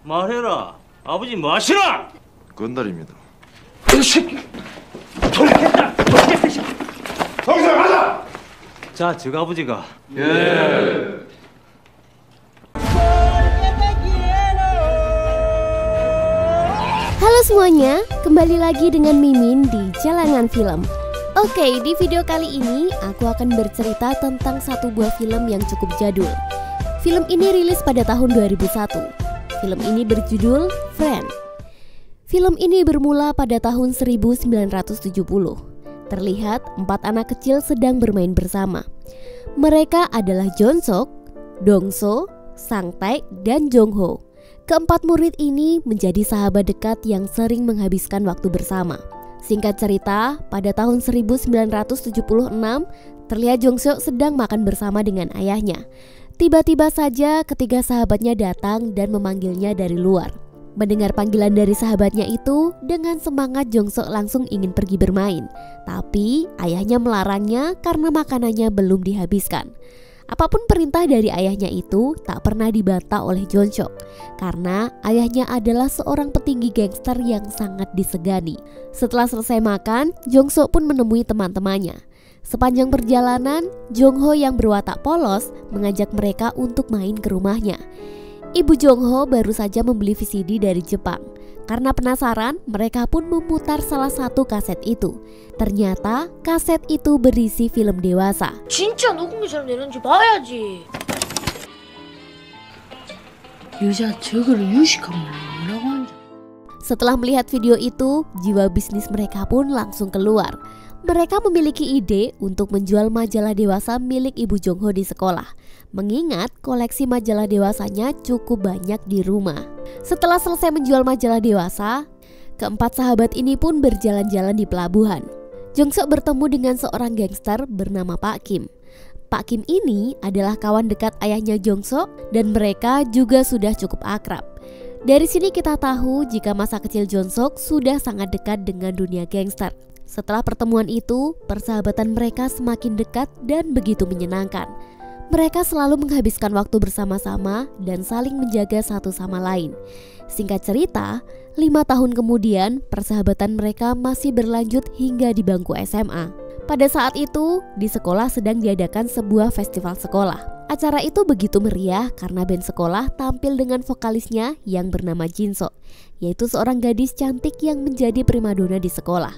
말해라. 아버지 뭐 하시나? 건달입니다. 이 새끼. 돌겠다. 돌겠어, 이 새끼. 정신 가자. 자, 저 아버지가. 예. Halo semuanya, kembali lagi dengan Mimin di Jalangan Film. Oke, di video kali ini aku akan bercerita tentang satu buah film yang cukup jadul. Film ini rilis pada tahun 2001. Film ini berjudul Friend. Film ini bermula pada tahun 1970. Terlihat 4 anak kecil sedang bermain bersama. Mereka adalah Jeonsok, Dongso, Sangtaek, dan Jongho. Keempat murid ini menjadi sahabat dekat yang sering menghabiskan waktu bersama. Singkat cerita, pada tahun 1976, terlihat Jongseok sedang makan bersama dengan ayahnya. Tiba-tiba saja ketiga sahabatnya datang dan memanggilnya dari luar. Mendengar panggilan dari sahabatnya itu, dengan semangat Jongseok langsung ingin pergi bermain. Tapi ayahnya melarangnya karena makanannya belum dihabiskan. Apapun perintah dari ayahnya itu tak pernah dibantah oleh Jeonsok karena ayahnya adalah seorang petinggi gangster yang sangat disegani. Setelah selesai makan, Jeonsok pun menemui teman-temannya. Sepanjang perjalanan, Jongho yang berwatak polos mengajak mereka untuk main ke rumahnya. Ibu Jongho baru saja membeli VCD dari Jepang. Karena penasaran, mereka pun memutar salah satu kaset itu. Ternyata kaset itu berisi film dewasa. 진짜 녹음기처럼 내는지 봐야지. 여자 저거를 유식하면 뭐라고 하는지. Setelah melihat video itu, jiwa bisnis mereka pun langsung keluar. Mereka memiliki ide untuk menjual majalah dewasa milik Ibu Jongho di sekolah. Mengingat koleksi majalah dewasanya cukup banyak di rumah. Setelah selesai menjual majalah dewasa, keempat sahabat ini pun berjalan-jalan di pelabuhan. Jeonsok bertemu dengan seorang gangster bernama Pak Kim. Pak Kim ini adalah kawan dekat ayahnya Jeonsok dan mereka juga sudah cukup akrab. Dari sini kita tahu jika masa kecil Jeonsok sudah sangat dekat dengan dunia gangster. Setelah pertemuan itu, persahabatan mereka semakin dekat dan begitu menyenangkan. Mereka selalu menghabiskan waktu bersama-sama dan saling menjaga satu sama lain. Singkat cerita, 5 tahun kemudian persahabatan mereka masih berlanjut hingga di bangku SMA. Pada saat itu, di sekolah sedang diadakan sebuah festival sekolah. Acara itu begitu meriah karena band sekolah tampil dengan vokalisnya yang bernama Jinsok, yaitu seorang gadis cantik yang menjadi primadona di sekolah.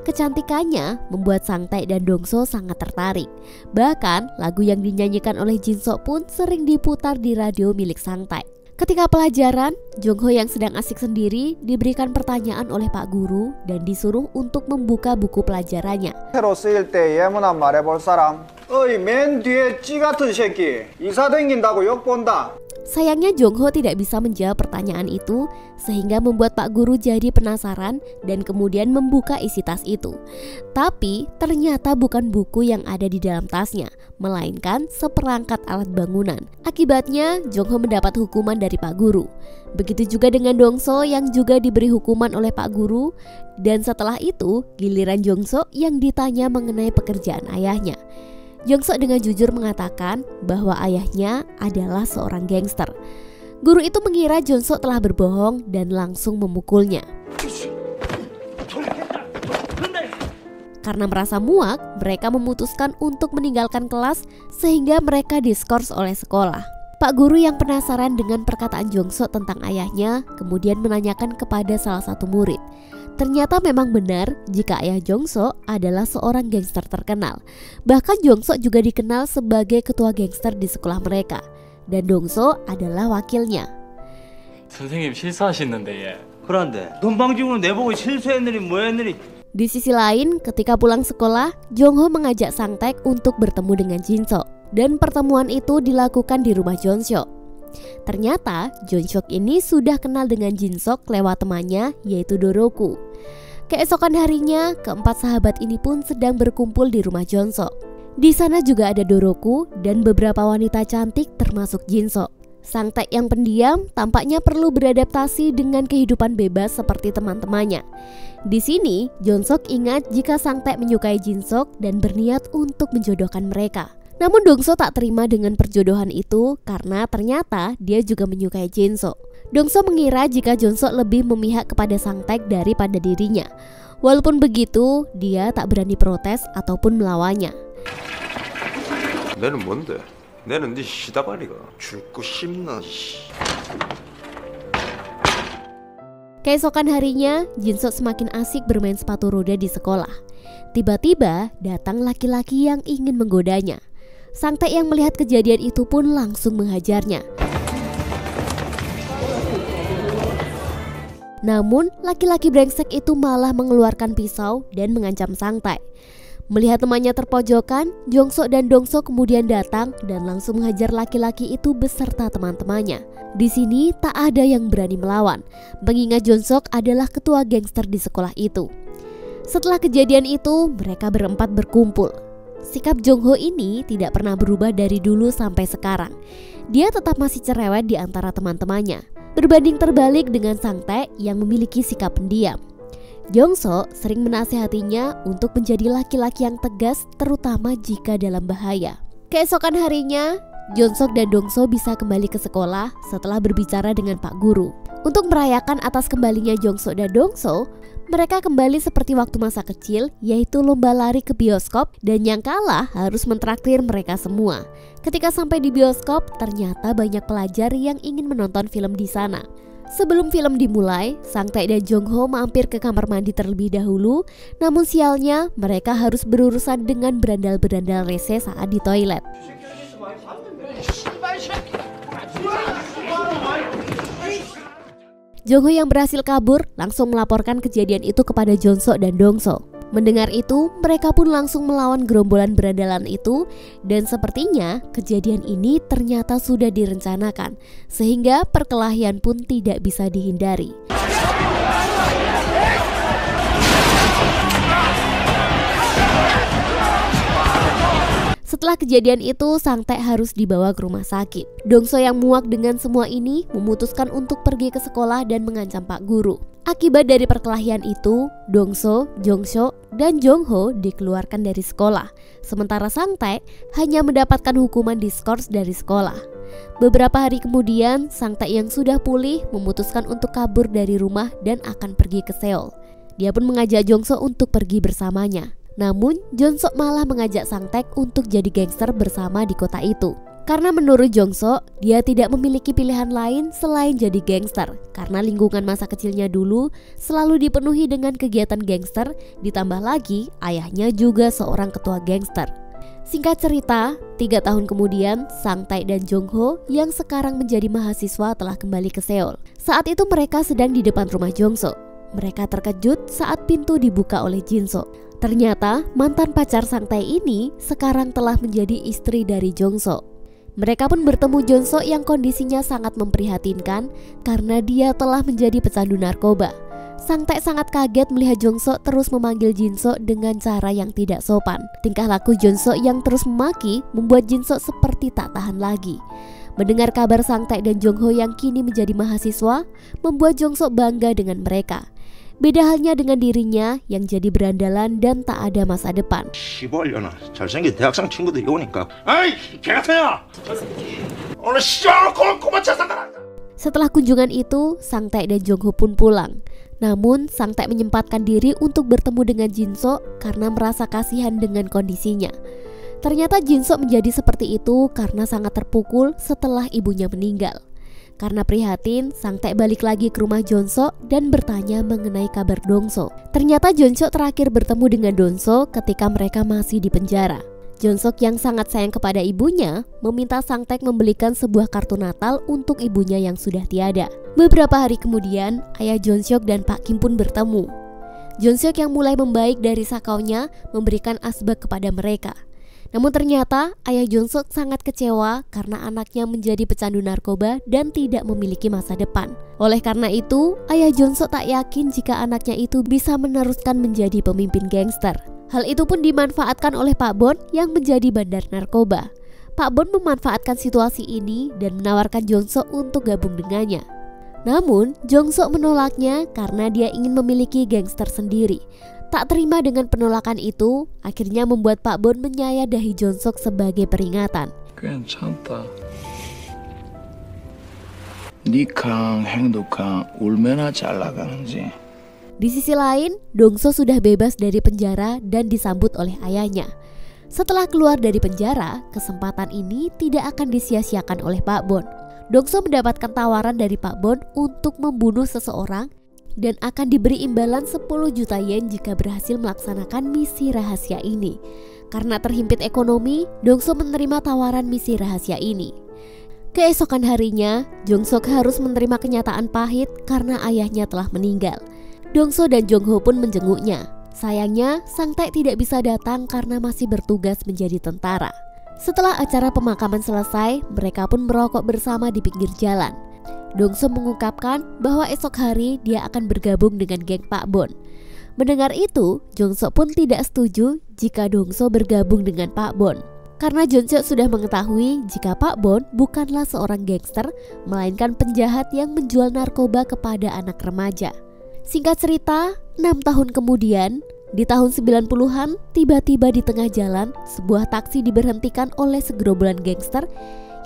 Kecantikannya membuat Sangtaek dan Dongso sangat tertarik. Bahkan lagu yang dinyanyikan oleh Jinsok pun sering diputar di radio milik Sangtaek. Ketika pelajaran, Jongho yang sedang asik sendiri diberikan pertanyaan oleh Pak Guru dan disuruh untuk membuka buku pelajarannya. 새로 쓰일 때 예문안 말해볼 사람. 어이 맨 뒤에 찌 같은 새끼 이사 댕긴다고 욕 본다. Sayangnya Jongho tidak bisa menjawab pertanyaan itu sehingga membuat Pak Guru jadi penasaran dan kemudian membuka isi tas itu. Tapi ternyata bukan buku yang ada di dalam tasnya, melainkan seperangkat alat bangunan. Akibatnya Jongho mendapat hukuman dari Pak Guru. Begitu juga dengan Dongso yang juga diberi hukuman oleh Pak Guru. Dan setelah itu giliran Jongso yang ditanya mengenai pekerjaan ayahnya. Jeonsok dengan jujur mengatakan bahwa ayahnya adalah seorang gangster. Guru itu mengira Jeonsok telah berbohong dan langsung memukulnya. Karena merasa muak, mereka memutuskan untuk meninggalkan kelas sehingga mereka diskors oleh sekolah. Pak Guru yang penasaran dengan perkataan Jeonsok tentang ayahnya kemudian menanyakan kepada salah satu murid. Ternyata memang benar jika ayah Jeonsok adalah seorang gangster terkenal. Bahkan Jeonsok juga dikenal sebagai ketua gangster di sekolah mereka. Dan Dongso adalah wakilnya. 선생님 실수하시는데 예. 그런데 돈방중으로 내보고 실수했느니 뭐했느니. Di sisi lain, ketika pulang sekolah, Jongho mengajak Sangtaek untuk bertemu dengan Jinsok. Dan pertemuan itu dilakukan di rumah Jeonsok. Ternyata Jeonsok ini sudah kenal dengan Jinsok lewat temannya yaitu Doroku. Keesokan harinya, keempat sahabat ini pun sedang berkumpul di rumah Jeonsok. Di sana juga ada Doroku dan beberapa wanita cantik termasuk Jinsok. Sangtaek yang pendiam tampaknya perlu beradaptasi dengan kehidupan bebas seperti teman-temannya. Di sini, Jeonsok ingat jika Sangtaek menyukai Jinsok dan berniat untuk menjodohkan mereka. Namun Dongso tak terima dengan perjodohan itu karena ternyata dia juga menyukai Jinso. Dongso mengira jika Jonso lebih memihak kepada Sang Taek daripada dirinya. Walaupun begitu, dia tak berani protes ataupun melawannya. 내는 뭔데? 내는 네 시다바리가 죽고 싶나? Keesokan harinya, Jinso semakin asik bermain sepatu roda di sekolah. Tiba-tiba datang laki-laki yang ingin menggodanya. Sang Taek yang melihat kejadian itu pun langsung menghajarnya. Namun, laki-laki brengsek itu malah mengeluarkan pisau dan mengancam Sang Taek. Melihat temannya terpojokan, Jongso dan Dongso kemudian datang dan langsung menghajar laki-laki itu beserta teman-temannya. Di sini tak ada yang berani melawan, mengingat Jonsok adalah ketua gangster di sekolah itu. Setelah kejadian itu, mereka berempat berkumpul. Sikap Jongho ini tidak pernah berubah dari dulu sampai sekarang. Dia tetap masih cerewet di antara teman-temannya, berbanding terbalik dengan Sang Taek yang memiliki sikap pendiam. Jongso sering menasihatinya untuk menjadi laki-laki yang tegas, terutama jika dalam bahaya. Keesokan harinya, Jonsok dan Dongso bisa kembali ke sekolah setelah berbicara dengan Pak Guru. Untuk merayakan atas kembalinya Jongso dan Dongso, mereka kembali seperti waktu masa kecil, yaitu lomba lari ke bioskop dan yang kalah harus mentraktir mereka semua. Ketika sampai di bioskop, ternyata banyak pelajar yang ingin menonton film di sana. Sebelum film dimulai, Sang Taek dan Jongho mampir ke kamar mandi terlebih dahulu. Namun sialnya, mereka harus berurusan dengan berandal-berandal rese saat di toilet. Jongho yang berhasil kabur langsung melaporkan kejadian itu kepada Jonso dan Dongso. Mendengar itu, mereka pun langsung melawan gerombolan berandalan itu, dan sepertinya kejadian ini ternyata sudah direncanakan, sehingga perkelahian pun tidak bisa dihindari. Setelah kejadian itu, Sang Taek harus dibawa ke rumah sakit. Dongso yang muak dengan semua ini memutuskan untuk pergi ke sekolah dan mengancam Pak Guru. Akibat dari perkelahian itu, Dongso, Jongsho, dan Jongho dikeluarkan dari sekolah. Sementara Sang Taek hanya mendapatkan hukuman diskors dari sekolah. Beberapa hari kemudian, Sang Taek yang sudah pulih memutuskan untuk kabur dari rumah dan akan pergi ke Seoul. Dia pun mengajak Jongso untuk pergi bersamanya. Namun, Jongso malah mengajak Sang Taek untuk jadi gangster bersama di kota itu. Karena menurut Jongso, dia tidak memiliki pilihan lain selain jadi gangster. Karena lingkungan masa kecilnya dulu selalu dipenuhi dengan kegiatan gangster, ditambah lagi ayahnya juga seorang ketua gangster. Singkat cerita, 3 tahun kemudian, Sang Taek dan Jongho yang sekarang menjadi mahasiswa telah kembali ke Seoul. Saat itu mereka sedang di depan rumah Jongso. Mereka terkejut saat pintu dibuka oleh Jinso. Ternyata mantan pacar Sang Taek ini sekarang telah menjadi istri dari Jongso. Mereka pun bertemu Jongso yang kondisinya sangat memprihatinkan karena dia telah menjadi pecandu narkoba. Sang Taek sangat kaget melihat Jongso terus memanggil Jinso dengan cara yang tidak sopan. Tingkah laku Jongso yang terus memaki membuat Jinso seperti tak tahan lagi. Mendengar kabar Sang Taek dan Jongho yang kini menjadi mahasiswa, membuat Jongso bangga dengan mereka. Beda halnya dengan dirinya yang jadi berandalan dan tak ada masa depan. 시벌려나 잘생긴 대학생 친구들이 오니까 아이 개같아요 오늘 시원한 꼬마 찾아가라. Setelah kunjungan itu, Sang Taek dan Jongho pun pulang. Namun, Sang Taek menyempatkan diri untuk bertemu dengan Jinso karena merasa kasihan dengan kondisinya. Ternyata Jinso menjadi seperti itu karena sangat terpukul setelah ibunya meninggal. Karena prihatin, Sang Taek balik lagi ke rumah Jonso dan bertanya mengenai kabar Dongso. Ternyata Jonso terakhir bertemu dengan Dongso ketika mereka masih di penjara. Jonsok yang sangat sayang kepada ibunya meminta Sang Taek membelikan sebuah kartu Natal untuk ibunya yang sudah tiada. Beberapa hari kemudian, ayah Jonsok dan Pak Kim pun bertemu. Jonsok yang mulai membaik dari sakaunya memberikan asbak kepada mereka. Namun ternyata ayah Jonsok sangat kecewa karena anaknya menjadi pecandu narkoba dan tidak memiliki masa depan. Oleh karena itu, ayah Jonsok tak yakin jika anaknya itu bisa meneruskan menjadi pemimpin gangster. Hal itu pun dimanfaatkan oleh Pak Bon yang menjadi bandar narkoba. Pak Bon memanfaatkan situasi ini dan menawarkan Jonsok untuk gabung dengannya. Namun, Jongsok menolaknya karena dia ingin memiliki gangster sendiri. Tak terima dengan penolakan itu, akhirnya membuat Pak Bon menyayadahi Jong-sok sebagai peringatan. 괜찮다. 니캉 행동캉 얼마나 잘 나가는지. Di sisi lain, Dong-so sudah bebas dari penjara dan disambut oleh ayahnya. Setelah keluar dari penjara, kesempatan ini tidak akan disia-siakan oleh Pak Bon. Dong-so mendapatkan tawaran dari Pak Bon untuk membunuh seseorang dan akan diberi imbalan 10 juta yen jika berhasil melaksanakan misi rahasia ini. Karena terhimpit ekonomi, Dong-so menerima tawaran misi rahasia ini. Keesokan harinya, Jong-sok harus menerima kenyataan pahit karena ayahnya telah meninggal. Dong-so dan Jong-ho pun menjenguknya. Sayangnya, Sang Taek tidak bisa datang karena masih bertugas menjadi tentara. Setelah acara pemakaman selesai, mereka pun merokok bersama di pinggir jalan. Dong-so mengungkapkan bahwa esok hari dia akan bergabung dengan geng Pak Bon. Mendengar itu, Jong-sok pun tidak setuju jika Dong-so bergabung dengan Pak Bon. Karena Jong-sok sudah mengetahui jika Pak Bon bukanlah seorang gangster, melainkan penjahat yang menjual narkoba kepada anak remaja. Singkat cerita, 6 tahun kemudian, di tahun 90-an, tiba-tiba di tengah jalan, sebuah taksi diberhentikan oleh segerombolan gangster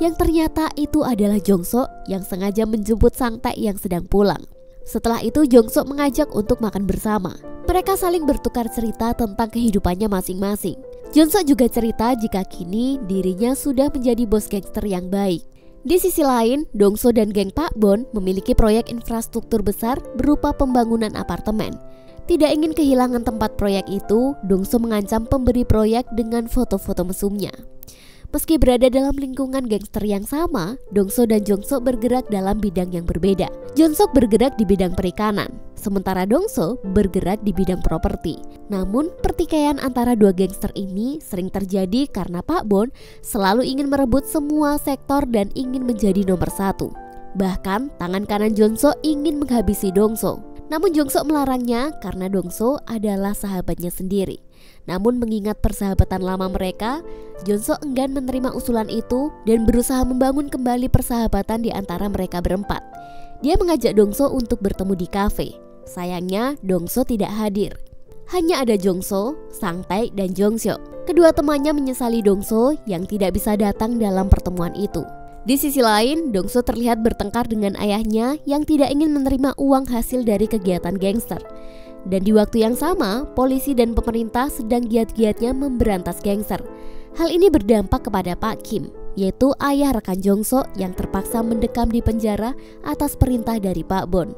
yang ternyata itu adalah Jong-sok yang sengaja menjemput Sang Taek yang sedang pulang. Setelah itu Jong-sok mengajak untuk makan bersama. Mereka saling bertukar cerita tentang kehidupannya masing-masing. Jong-sok juga cerita jika kini dirinya sudah menjadi bos gangster yang baik. Di sisi lain, Dong-so dan geng Pak Bon memiliki proyek infrastruktur besar berupa pembangunan apartemen. Tidak ingin kehilangan tempat proyek itu, Dong-so mengancam pemberi proyek dengan foto-foto mesumnya. Meski berada dalam lingkungan gangster yang sama, Dong-so dan Jong-sok bergerak dalam bidang yang berbeda. Jong-sok bergerak di bidang perikanan, sementara Dong-so bergerak di bidang properti. Namun, pertikaian antara dua gangster ini sering terjadi karena Pak Bon selalu ingin merebut semua sektor dan ingin menjadi nomor satu. Bahkan, tangan kanan Jong-sok ingin menghabisi Dong-so. Namun Jong-sok melarangnya karena Dong-so adalah sahabatnya sendiri. Namun mengingat persahabatan lama mereka, Jong-sok enggan menerima usulan itu dan berusaha membangun kembali persahabatan di antara mereka berempat. Dia mengajak Dong-so untuk bertemu di kafe. Sayangnya Dong-so tidak hadir. Hanya ada Jong-so, Sang Taek, dan Jong-seok. Kedua temannya menyesali Dong-so yang tidak bisa datang dalam pertemuan itu. Di sisi lain, Dong-so terlihat bertengkar dengan ayahnya yang tidak ingin menerima uang hasil dari kegiatan gangster. Dan di waktu yang sama, polisi dan pemerintah sedang giat-giatnya memberantas gangster. Hal ini berdampak kepada Pak Kim, yaitu ayah rekan Jong-sok yang terpaksa mendekam di penjara atas perintah dari Pak Bon.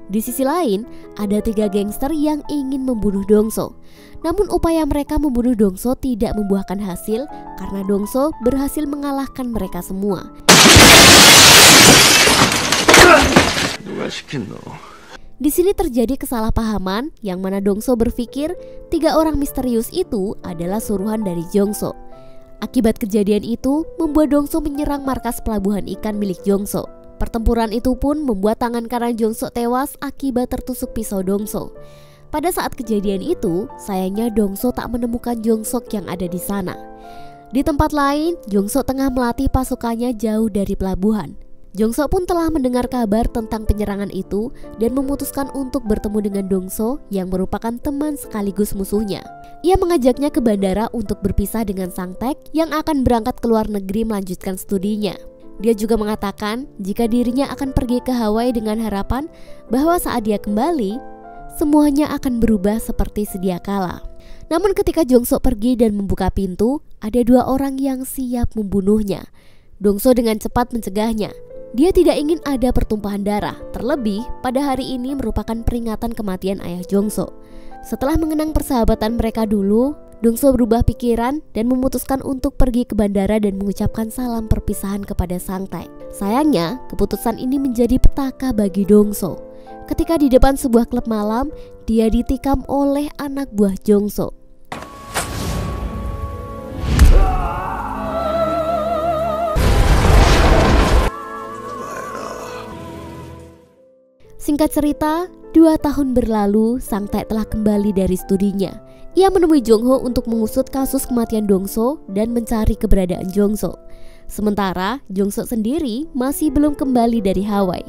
Di sisi lain, ada 3 gangster yang ingin membunuh Dong-so. Namun upaya mereka membunuh Dong-so tidak membuahkan hasil karena Dong-so berhasil mengalahkan mereka semua. Di sini terjadi kesalahpahaman yang mana Dong-so berpikir 3 orang misterius itu adalah suruhan dari Jong-so. Akibat kejadian itu membuat Dong-so menyerang markas pelabuhan ikan milik Jong-so. Pertempuran itu pun membuat tangan kanan Jong-sok tewas akibat tertusuk pisau Dong-so. Pada saat kejadian itu, sayangnya Dong-so tak menemukan Jong-sok yang ada di sana. Di tempat lain, Jong-sok tengah melatih pasukannya jauh dari pelabuhan. Jong-sok pun telah mendengar kabar tentang penyerangan itu dan memutuskan untuk bertemu dengan Dong-so yang merupakan teman sekaligus musuhnya. Ia mengajaknya ke bandara untuk berpisah dengan Sang Taek yang akan berangkat ke luar negeri melanjutkan studinya. Dia juga mengatakan jika dirinya akan pergi ke Hawaii dengan harapan bahwa saat dia kembali, semuanya akan berubah seperti sedia kala. Namun ketika Jong-sok pergi dan membuka pintu, ada 2 orang yang siap membunuhnya. Dong-so dengan cepat mencegahnya. Dia tidak ingin ada pertumpahan darah, terlebih pada hari ini merupakan peringatan kematian ayah Jong-sok. Setelah mengenang persahabatan mereka dulu, Dong-so berubah pikiran dan memutuskan untuk pergi ke bandara dan mengucapkan salam perpisahan kepada Sang Taek. Sayangnya, keputusan ini menjadi petaka bagi Dong-so. Ketika di depan sebuah klub malam, dia ditikam oleh anak buah Jong-sok. Singkat cerita, 2 tahun berlalu, Sang Taek telah kembali dari studinya. Ia menemui Jong-ho untuk mengusut kasus kematian Dong-so dan mencari keberadaan Jong-so. Sementara Jong-sok sendiri masih belum kembali dari Hawaii.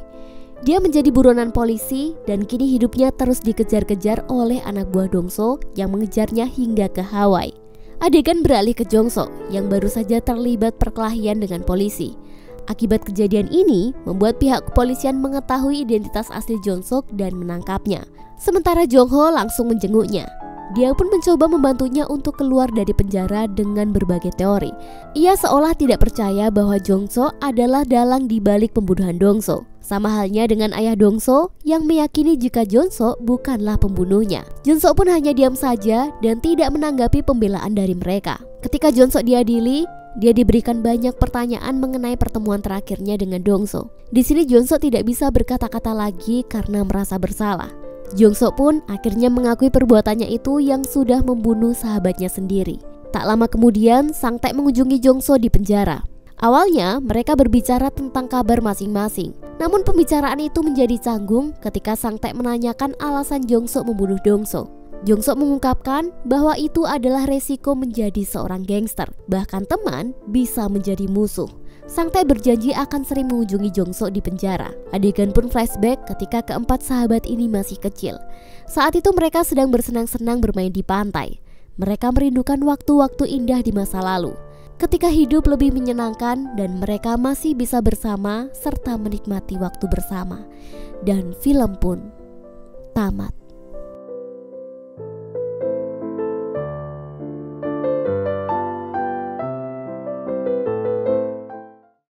Dia menjadi buronan polisi dan kini hidupnya terus dikejar-kejar oleh anak buah Dongso yang mengejarnya hingga ke Hawaii. Adegan beralih ke Jongso yang baru saja terlibat perkelahian dengan polisi. Akibat kejadian ini membuat pihak kepolisian mengetahui identitas asli Jong-sok dan menangkapnya. Sementara Jong-ho langsung menjenguknya. Dia pun mencoba membantunya untuk keluar dari penjara dengan berbagai teori. Ia seolah tidak percaya bahwa Jong-so adalah dalang di balik pembunuhan Dong-so. Sama halnya dengan ayah Dong-so yang meyakini jika Jong-so bukanlah pembunuhnya. Jong-so pun hanya diam saja dan tidak menanggapi pembelaan dari mereka. Ketika Jong-so diadili, dia diberikan banyak pertanyaan mengenai pertemuan terakhirnya dengan Dong-so. Di sini Jong-so tidak bisa berkata-kata lagi karena merasa bersalah. Jong-so pun akhirnya mengakui perbuatannya itu yang sudah membunuh sahabatnya sendiri. Tak lama kemudian, Sang Taek mengunjungi Jong-so di penjara. Awalnya mereka berbicara tentang kabar masing-masing. Namun pembicaraan itu menjadi canggung ketika Sang Taek menanyakan alasan Jong-so membunuh Dong-so. Jong-so mengungkapkan bahwa itu adalah resiko menjadi seorang gangster. Bahkan teman bisa menjadi musuh. Sang Taek berjanji akan sering mengunjungi Jong-so di penjara. Adegan pun flashback ketika keempat sahabat ini masih kecil. Saat itu mereka sedang bersenang-senang bermain di pantai. Mereka merindukan waktu-waktu indah di masa lalu. Ketika hidup lebih menyenangkan dan mereka masih bisa bersama serta menikmati waktu bersama. Dan film pun tamat.